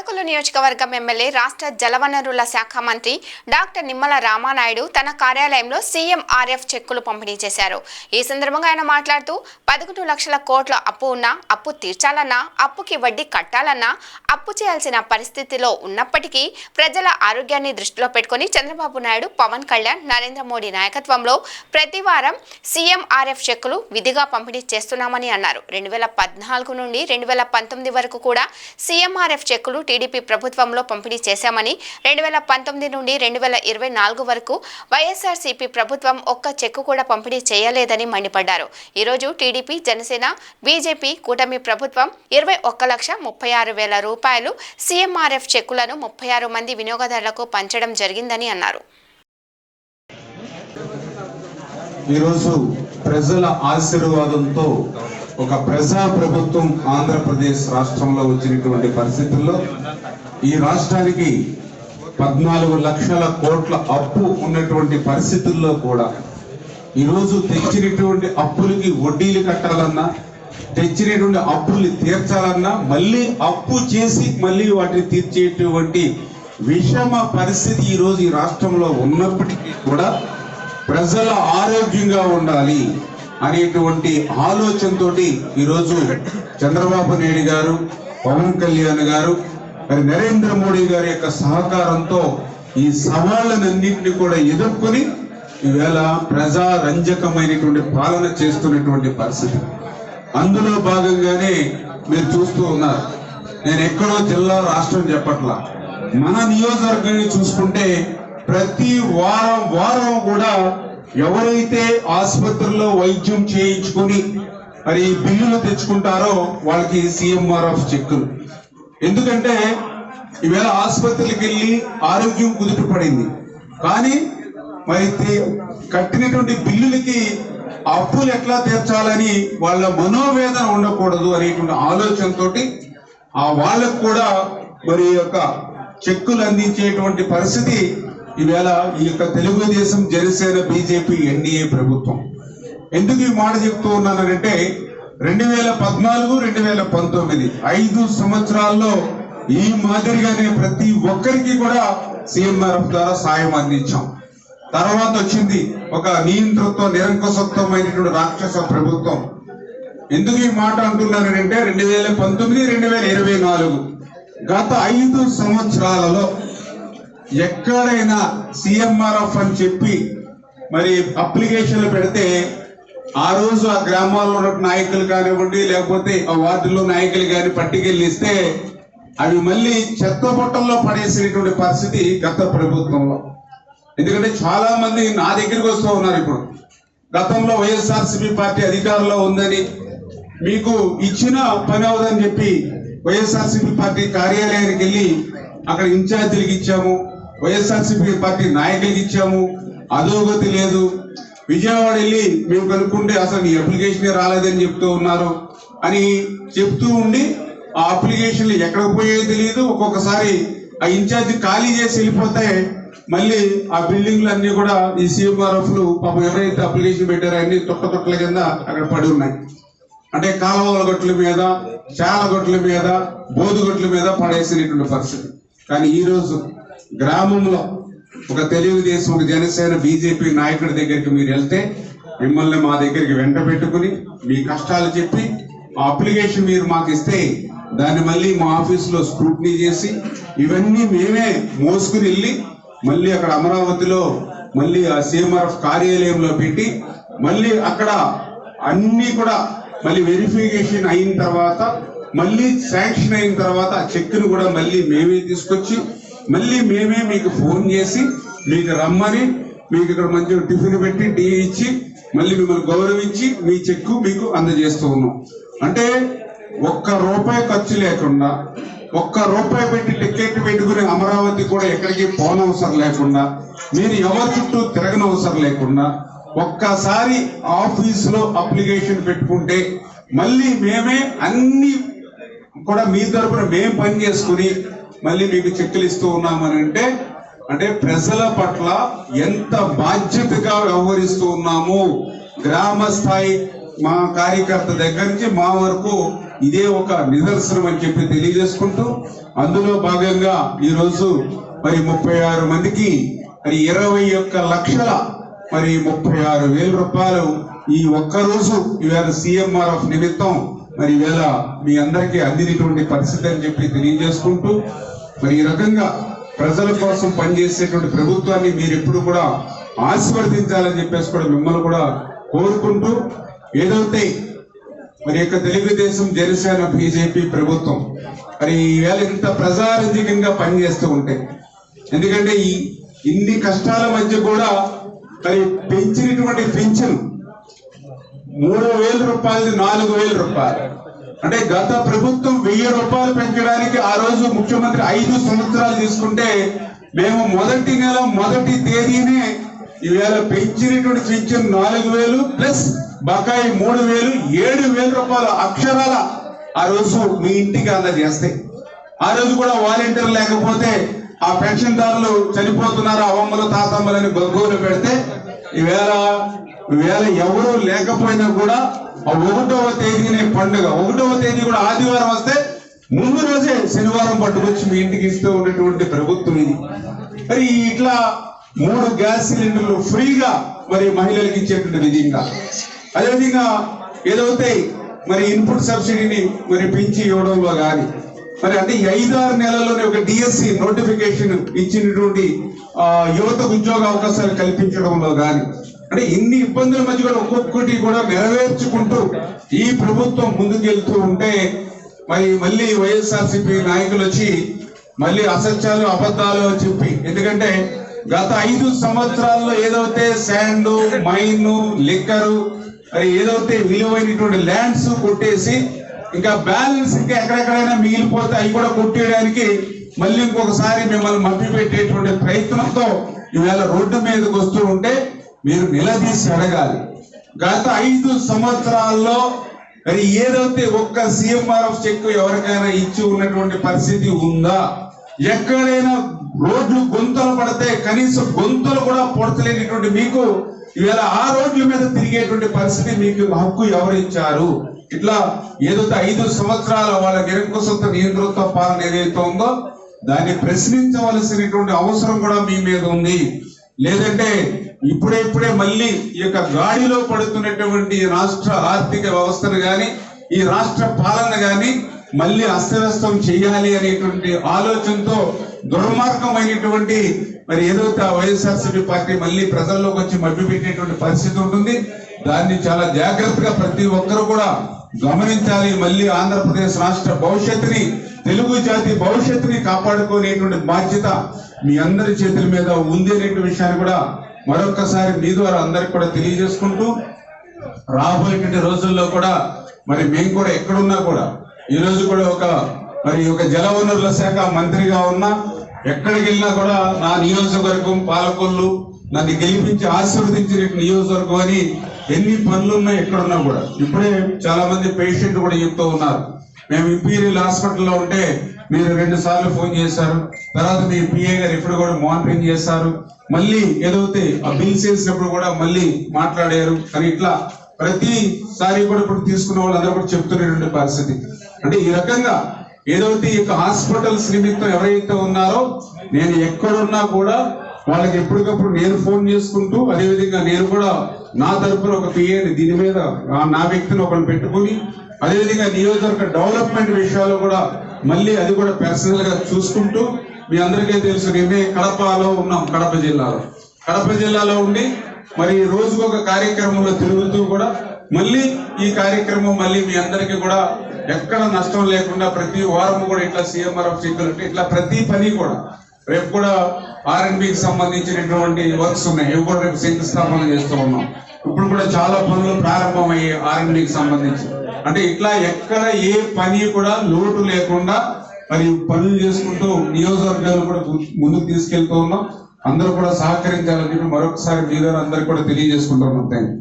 పాలకొల్లు నియోజకవర్గం ఎమ్మెల్యే రాష్ట్ర జలవనరుల శాఖ మంత్రి డాక్టర్ నిమ్మల రామానాయుడు తన కార్యాలయంలో సీఎంఆర్ఎఫ్ చెక్కులు పంపిణీ చేశారు. ఈ సందర్భంగా ఆయన మాట్లాడుతూ 11 లక్షల కోట్ల అప్పు ఉన్నా అప్పు తీర్చాలన్నా అప్పుకి వడ్డీ కట్టాలన్నా అప్పు చేయాల్సిన పరిస్థితిలో ఉన్నప్పటికీ ప్రజల ఆరోగ్యాన్ని దృష్టిలో పెట్టుకుని చంద్రబాబు నాయుడు, పవన్ కళ్యాణ్, నరేంద్ర మోడీ నాయకత్వంలో ప్రతి వారం సీఎంఆర్ఎఫ్ చెక్కులు విధిగా పంపిణీ చేస్తున్నామని అన్నారు. 2014 నుండి 2019 వరకు కూడా సీఎంఆర్ఎఫ్ చెక్కులు టీడీపీ ప్రభుత్వంలో పంపిణీ చేశామని, 2019 నుండి 2024 వరకు వైఎస్ఆర్సీపీ ప్రభుత్వం ఒక్క చెక్కు కూడా పంపిణీ చేయలేదని మండిపడ్డారు. ఈరోజు టీడీపీ, జనసేన, బీజేపీ కూటమి ప్రభుత్వం 21,36,000 రూపాయలు సీఎంఆర్ఎఫ్ చెక్కులను 36 మంది వినియోగదారులకు పంచడం జరిగిందని అన్నారు. ఈరోజు ప్రజల ఆశీర్వాదంతో ఒక ప్రజా ప్రభుత్వం ఆంధ్రప్రదేశ్ రాష్ట్రంలో వచ్చినటువంటి పరిస్థితుల్లో ఈ రాష్ట్రానికి 14 లక్షల కోట్ల అప్పు ఉన్నటువంటి పరిస్థితుల్లో కూడా ఈరోజు తెచ్చినటువంటి అప్పులకి వడ్డీలు కట్టాలన్నా, తెచ్చినటువంటి అప్పుల్ని తీర్చాలన్నా, మళ్ళీ అప్పు చేసి మళ్ళీ వాటిని తీర్చేటువంటి విషమ పరిస్థితి ఈరోజు ఈ రాష్ట్రంలో ఉన్నప్పటికీ కూడా ప్రజల ఆరోగ్యంగా ఉండాలి అనేటువంటి ఆలోచనతోటి ఈరోజు చంద్రబాబు నాయుడు గారు, పవన్ కళ్యాణ్ గారు, మరి నరేంద్ర మోడీ గారి యొక్క సహకారంతో ఈ సవాళ్ళనన్నింటినీ కూడా ఎదుర్కొని ఈవేళ ప్రజారంజకమైనటువంటి పాలన చేస్తున్నటువంటి పరిస్థితి. అందులో భాగంగానే మీరు చూస్తూ ఉన్నారు. నేను ఎక్కడో జిల్లా, రాష్ట్రం చెప్పట్లా, మన నియోజకవర్గాన్ని చూసుకుంటే ప్రతి వారం కూడా ఎవరైతే ఆసుపత్రుల్లో వైద్యం చేయించుకుని మరి బిల్లులు తెచ్చుకుంటారో వాళ్ళకి సీఎంఆర్ఎఫ్ చెక్కులు. ఎందుకంటే ఈవేళ ఆసుపత్రికి వెళ్ళి ఆరోగ్యం కుదుట పడింది, కానీ మరి కట్టినటువంటి బిల్లులకి అప్పులు ఎట్లా తీర్చాలని వాళ్ళ మనోవేదన ఉండకూడదు అనేటువంటి ఆలోచనతో వాళ్ళకు కూడా మరి యొక్క చెక్కులు అందించేటువంటి పరిస్థితి ఈవేళ ఈ యొక్క తెలుగుదేశం, జనసేన, బీజేపీ, ఎన్డీఏ ప్రభుత్వం. ఎందుకు ఈ మాట చెప్తూ ఉన్నానంటే 2014, 2019 5 సంవత్సరాల్లో ఈ మాదిరిగానే ప్రతి ఒక్కరికి కూడా సీఎంఆర్ఎఫ్ ద్వారా సాయం అందించాం. తర్వాత వచ్చింది ఒక నియంతృత్వ, నిరంకుశత్వమైనటువంటి రాక్షస ప్రభుత్వం. ఎందుకు ఈ మాట అంటున్నానంటే 2019, 2024 గత 5 సంవత్సరాలలో ఎక్కడైనా సీఎంఆర్ఎఫ్ అని చెప్పి మరి అప్లికేషన్లు పెడితే ఆ రోజు ఆ గ్రామాల్లో ఉన్న నాయకులు కానివ్వండి, లేకపోతే ఆ వార్డులో నాయకులు కానీ పట్టుకెళ్ళి ఇస్తే అవి మళ్ళీ చెత్త బుట్టల్లో పడేసినటువంటి పరిస్థితి గత ప్రభుత్వంలో. ఎందుకంటే చాలా మంది నా దగ్గరికి వస్తూ ఉన్నారు. ఇప్పుడు గతంలో వైఎస్ఆర్సీపీ పార్టీ అధికారంలో ఉందని, మీకు ఇచ్చిన పని అవదని చెప్పి వైఎస్ఆర్సీపీ పార్టీ కార్యాలయానికి వెళ్ళి అక్కడ ఇన్ఛార్జీలకు ఇచ్చాము, వైఎస్ఆర్సీపీ పార్టీ నాయకులకు ఇచ్చాము, అధోగతి లేదు. విజయవాడ వెళ్ళి మేము కనుక్కుంటే అసలు ఈ అప్లికేషన్ రాలేదని చెప్తూ ఉన్నారు అని చెప్తూ ఉండి ఆ అప్లికేషన్లు ఎక్కడికి పోయేది తెలియదు. ఒక్కొక్కసారి ఆ ఇన్ఛార్జి ఖాళీ చేసి వెళ్ళిపోతే మళ్ళీ ఆ బిల్డింగ్లు అన్ని కూడా ఈ సీఎంఆర్ఎఫ్లు పాపం ఎవరైతే అప్లికేషన్ పెట్టారో అన్ని తొట్టల కింద అక్కడ పడి ఉన్నాయి. అంటే కాలువల గొట్ల మీద, చాల గొట్ల మీద, బోధుగొట్ల మీద పడేసినటువంటి పరిస్థితి. కానీ ఈరోజు గ్రామంలో ఒక తెలుగుదేశం, ఒక జనసేన, బీజేపీ నాయకుడి దగ్గరికి మీరు వెళ్తే మిమ్మల్ని మా దగ్గరికి వెంట పెట్టుకుని మీ కష్టాలు చెప్పి ఆ అప్లికేషన్ మీరు మాకు ఇస్తే దాన్ని మళ్ళీ మా ఆఫీసులో స్క్రూటినీ చేసి ఇవన్నీ మేమే మోసుకుని వెళ్ళి మళ్ళీ అక్కడ అమరావతిలో మళ్ళీ ఆ సీఎంఆర్ఎఫ్ కార్యాలయంలో పెట్టి మళ్ళీ అక్కడ అన్ని కూడా మళ్ళీ వెరిఫికేషన్ అయిన తర్వాత, మళ్ళీ శాంక్షన్ అయిన తర్వాత ఆ చెక్ను కూడా మళ్ళీ మేమే తీసుకొచ్చి మళ్ళీ మేమే మీకు ఫోన్ చేసి మీకు రమ్మని మీకు ఇక్కడ మంచి టిఫిన్ పెట్టి టీ ఇచ్చి మళ్ళీ మిమ్మల్ని గౌరవించి మీ చెక్కు మీకు అందజేస్తూ ఉన్నాం. అంటే ₹1 ఖర్చు లేకుండా, ₹1 పెట్టి టికెట్ పెట్టుకుని అమరావతి కూడా ఎక్కడికి పోనవసరం లేకుండా, మీరు ఎవరి చుట్టూ తిరగనవసరం లేకుండా ఒక్కసారి ఆఫీసులో అప్లికేషన్ పెట్టుకుంటే మళ్ళీ మేమే అన్ని కూడా మీ తరపున మేము పని చేసుకుని మళ్ళీ మీకు చెక్కులు ఇస్తూ ఉన్నామని అంటే ప్రజల పట్ల ఎంత బాధ్యతగా వ్యవహరిస్తూ ఉన్నాము. గ్రామ స్థాయి మా కార్యకర్త దగ్గర నుంచి మా వరకు ఇదే ఒక నిదర్శనం అని చెప్పి తెలియజేసుకుంటూ అందులో భాగంగా ఈరోజు మరి 36 మందికి మరి 21 లక్షల మరి 36,000 రూపాయలు ఈ ఒక్కరోజు ఇవాళ CMRF నిమిత్తం మరి ఇవాళ మీ అందరికీ అందినటువంటి పరిస్థితి అని చెప్పి తెలియజేసుకుంటూ మరి ఈ రకంగా ప్రజల కోసం పనిచేసేటువంటి ప్రభుత్వాన్ని మీరు ఎప్పుడు కూడా ఆశీర్వదించాలని చెప్పేసి కూడా మిమ్మల్ని కూడా కోరుకుంటూ ఏదైతే మరి యొక్క తెలుగుదేశం జనసేన బీజేపీ ప్రభుత్వం మరి ఈవేళ ఇంత ప్రజారంజకంగా పనిచేస్తూ ఉంటాయి. ఎందుకంటే ఇన్ని కష్టాల మధ్య కూడా మరి పెంచినటువంటి పింఛన్ 3,000 రూపాయలు 4,000 రూపాయలు అంటే గత ప్రభుత్వం 1,000 రూపాయలు పెంచడానికి ఆ రోజు ముఖ్యమంత్రి 5 సంవత్సరాలు తీసుకుంటే మేము మొదటి నెల మొదటి తేదీనే ఈవేళ పెంచినటువంటి పింఛన్ 4,000 ప్లస్ బకాయి 3,000 7,000 రూపాయలు అక్షరాల ఆ రోజు మీ ఇంటికి అందజేస్తాయి. ఆ రోజు కూడా వాలంటీర్ లేకపోతే ఆ పెన్షన్దారులు చనిపోతున్నారు అవ్వమ్మలు తాతమ్మలని గొగ్గోలు పెడితే ఈవేళ ఎవరు లేకపోయినా కూడా 1వ తేదీనే పండుగ 1వ తేదీ కూడా ఆదివారం వస్తే ముందు రోజే శనివారం పట్టుకొచ్చి మీ ఇంటికి ఇస్తూ ఉన్నటువంటి ప్రభుత్వం ఇది. మరి ఇట్లా 3 గ్యాస్ సిలిండర్లు ఫ్రీగా మరి మహిళలకు ఇచ్చేటువంటి విధంగా అదేవిధంగా ఏదైతే మరి ఇన్పుట్ సబ్సిడీని మరి పెంచి ఇవ్వడంలో కానీ మరి అంటే 5-6 నెలల్లోనే ఒక DSC నోటిఫికేషన్ ఇచ్చినటువంటి యువతకు ఉద్యోగ అవకాశాలు కల్పించడంలో కానీ అంటే ఇన్ని ఇబ్బందుల మధ్య కూడా ఒక్కొక్కటి కూడా నెరవేర్చుకుంటూ ఈ ప్రభుత్వం ముందుకెళ్తూ ఉంటే మరి మళ్ళీ వైఎస్ఆర్సీపీ నాయకులు వచ్చి మళ్ళీ అసత్యాలు అబద్ధాలు అని చెప్పి ఎందుకంటే గత 5 సంవత్సరాల్లో ఏదైతే శాండ్ మైన్ లిక్కరు మరి ఏదైతే విలువైనటువంటి ల్యాండ్స్ కొట్టేసి ఇంకా బ్యాలెన్స్ ఇంకా ఎక్కడెక్కడైనా మిగిలిపోతే అవి కూడా కొట్టేయడానికి మళ్ళీ ఇంకొకసారి మిమ్మల్ని మభ్య పెట్టేటువంటి ప్రయత్నంతో ఈవేళ రోడ్డు మీదకి వస్తూ ఉంటే మీరు నిలదీసి అడగాలి. గత 5 సంవత్సరాల్లో మరి ఏదైతే ఒక్క CMRF చెక్ ఎవరికైనా ఇచ్చి ఉన్నటువంటి పరిస్థితి ఉందా? ఎక్కడైనా రోడ్లు గొంతలు పడితే కనీసం గొంతలు కూడా పొడతలేనిటువంటి మీకు ఈవేళ ఆ రోడ్ల మీద తిరిగేటువంటి పరిస్థితి మీకు హక్కు ఎవరు ఇచ్చారు? ఇట్లా ఏదైతే 5 సంవత్సరాల వాళ్ళ నిరంకుశత్వ నియంత్రణతో పాలన ఏదైతే ఉందో దాన్ని ప్రశ్నించవలసినటువంటి అవసరం కూడా మీ మీద ఉంది. లేదంటే ఇప్పుడే మళ్ళీ ఈ యొక్క గాడిలో పడుతున్నటువంటి రాష్ట్ర ఆర్థిక వ్యవస్థను గాని ఈ రాష్ట్ర పాలన గాని మళ్ళీ అస్తవ్యస్తం చేయాలి అనేటువంటి ఆలోచనతో దుర్మార్గమైనటువంటి మరి ఏదైతే వైఎస్ఆర్సీపీ పార్టీ మళ్ళీ ప్రజల్లోకి వచ్చి మభ్యపెట్టేటువంటి పరిస్థితి ఉంటుంది. దాన్ని చాలా జాగ్రత్తగా ప్రతి ఒక్కరూ కూడా గమనించాలి. మళ్ళీ ఆంధ్రప్రదేశ్ రాష్ట్ర భవిష్యత్తుని తెలుగు జాతి భవిష్యత్తుని కాపాడుకునేటువంటి బాధ్యత మీ అందరి చేతుల మీద ఉంది అనేటువంటి విషయాన్ని కూడా మరొకసారి మీ ద్వారా అందరికి కూడా తెలియజేసుకుంటూ రాబోయేటువంటి రోజుల్లో కూడా మరి మేము కూడా ఎక్కడున్నా కూడా ఈ రోజు కూడా ఒక జలవనరుల శాఖ మంత్రిగా ఉన్నా ఎక్కడికి వెళ్ళినా కూడా నా నియోజకవర్గం పాలకొల్లు నన్ను గెలిపించి ఆశీర్వదించిన నియోజకవర్గం అని ఎన్ని పనులున్నా ఎక్కడున్నా కూడా ఇప్పుడే చాలా మంది పేషెంట్ కూడా చెప్తూ ఉన్నారు మేము ఇంపీరియల్ హాస్పిటల్లో ఉంటే మీరు 2 సార్లు ఫోన్ చేశారు, తర్వాత మీ PA గారు ఎప్పుడు కూడా మానిటరింగ్ చేస్తారు, మళ్ళీ ఏదైతే ఆ బిల్స్ చేసినప్పుడు కూడా మళ్ళీ మాట్లాడారు అని ఇట్లా ప్రతిసారి కూడా ఇప్పుడు తీసుకున్న వాళ్ళందరూ కూడా చెప్తున్నటువంటి పరిస్థితి. అంటే ఈ రకంగా ఏదైతే ఈ హాస్పిటల్స్ నిమిత్తం ఎవరైతే ఉన్నారో నేను ఎక్కడున్నా కూడా వాళ్ళకి ఎప్పటికప్పుడు నేను ఫోన్ చేసుకుంటూ అదేవిధంగా నేను కూడా నా తరఫున ఒక PAని దీని మీద నా వ్యక్తిని ఒకరిని పెట్టుకుని అదేవిధంగా నియోజకవర్గ డెవలప్మెంట్ విషయాలు కూడా మళ్ళీ అది కూడా పర్సనల్ గా చూసుకుంటూ మీ అందరికీ తెలుసు నేనే కడపలో ఉన్నాం. కడప జిల్లాలో ఉండి మరి రోజుకు ఒక కార్యక్రమంలో తిరుగుతూ కూడా మళ్ళీ ఈ కార్యక్రమం మళ్ళీ మీ అందరికీ కూడా ఎక్కడ నష్టం లేకుండా ప్రతి వారం కూడా ఇట్లా CMRF సెక్యూరిటీ ఇట్లా ప్రతి పని కూడా రేపు కూడా R&Bకి సంబంధించినటువంటి వర్క్స్ ఉన్నాయి, ఇవి కూడా రేపు శంకుస్థాపన చేస్తూ ఉన్నాం. ఇప్పుడు కూడా చాలా పనులు ప్రారంభమయ్యాయి R&Bకి సంబంధించి. అంటే ఇట్లా ఎక్కడ ఏ పని కూడా లోటు లేకుండా మరి పనులు చేసుకుంటూ నియోజకవర్గాలు కూడా ముందుకు తీసుకెళ్తూ ఉన్నాం. అందరూ కూడా సహకరించాలని మరొకసారి మీరు అందరికి కూడా తెలియజేసుకుంటున్నాం. Thank you.